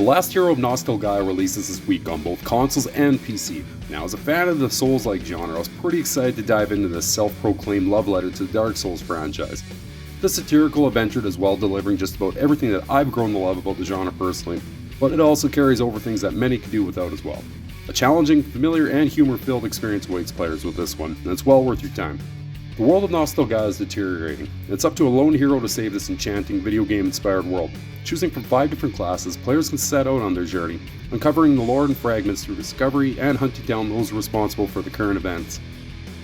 The Last Hero of Nostalgaia releases this week on both consoles and PC. Now, as a fan of the Souls-like genre, I was pretty excited to dive into this self-proclaimed love letter to the Dark Souls franchise. The satirical adventure does well, delivering just about everything that I've grown to love about the genre personally, but it also carries over things that many could do without as well. A challenging, familiar, and humor-filled experience awaits players with this one, and it's well worth your time. The world of Nostalgaia is deteriorating, and it's up to a lone hero to save this enchanting video game-inspired world. Choosing from 5 different classes, players can set out on their journey, uncovering the lore and fragments through discovery and hunting down those responsible for the current events.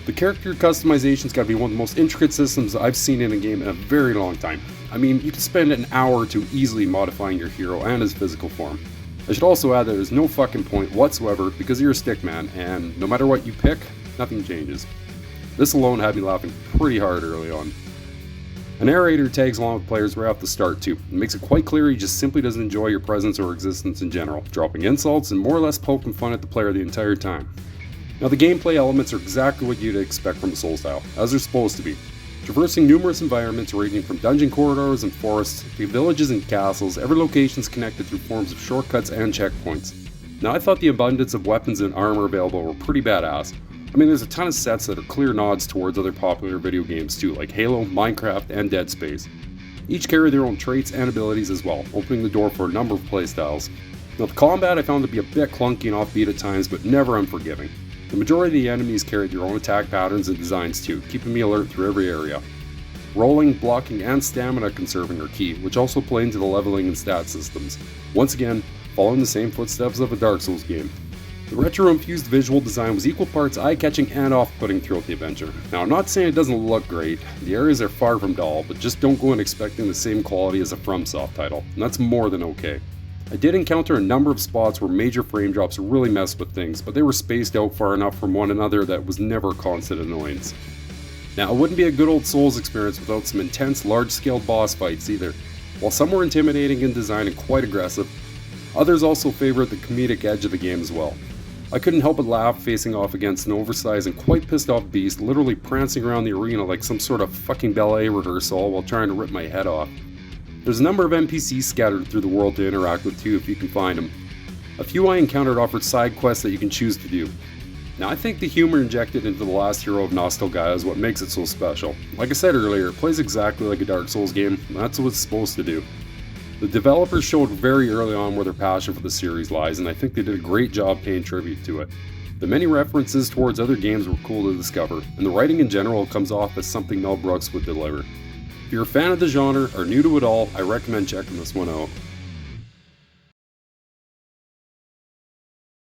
The character customization's gotta be one of the most intricate systems I've seen in a game in a very long time. I mean, you can spend an hour or two easily modifying your hero and his physical form. I should also add that there's no fucking point whatsoever because you're a stickman, and no matter what you pick, nothing changes. This alone had me laughing pretty hard early on. A narrator tags along with players right off the start too, and makes it quite clear he just simply doesn't enjoy your presence or existence in general, dropping insults and more or less poking fun at the player the entire time. Now the gameplay elements are exactly what you'd expect from a Souls style, as they're supposed to be. Traversing numerous environments ranging from dungeon corridors and forests to villages and castles, every location is connected through forms of shortcuts and checkpoints. Now I thought the abundance of weapons and armor available were pretty badass. I mean, there's a ton of sets that are clear nods towards other popular video games too, like Halo, Minecraft, and Dead Space. Each carry their own traits and abilities as well, opening the door for a number of playstyles. Now the combat I found to be a bit clunky and offbeat at times, but never unforgiving. The majority of the enemies carried their own attack patterns and designs too, keeping me alert through every area. Rolling, blocking, and stamina conserving are key, which also play into the leveling and stat systems. Once again, following the same footsteps of a Dark Souls game. The retro-infused visual design was equal parts eye-catching and off-putting throughout the adventure. Now I'm not saying it doesn't look great, the areas are far from dull, but just don't go in expecting the same quality as a FromSoft title, and that's more than okay. I did encounter a number of spots where major frame drops really messed with things, but they were spaced out far enough from one another that it was never a constant annoyance. Now, it wouldn't be a good old Souls experience without some intense, large-scale boss fights either. While some were intimidating in design and quite aggressive, others also favored the comedic edge of the game as well. I couldn't help but laugh facing off against an oversized and quite pissed off beast literally prancing around the arena like some sort of fucking ballet rehearsal while trying to rip my head off. There's a number of NPCs scattered through the world to interact with too if you can find them. A few I encountered offered side quests that you can choose to do. Now I think the humor injected into The Last Hero of Nostalgaia is what makes it so special. Like I said earlier, it plays exactly like a Dark Souls game, and that's what it's supposed to do. The developers showed very early on where their passion for the series lies, and I think they did a great job paying tribute to it. The many references towards other games were cool to discover, and the writing in general comes off as something Mel Brooks would deliver. If you're a fan of the genre or new to it all, I recommend checking this one out.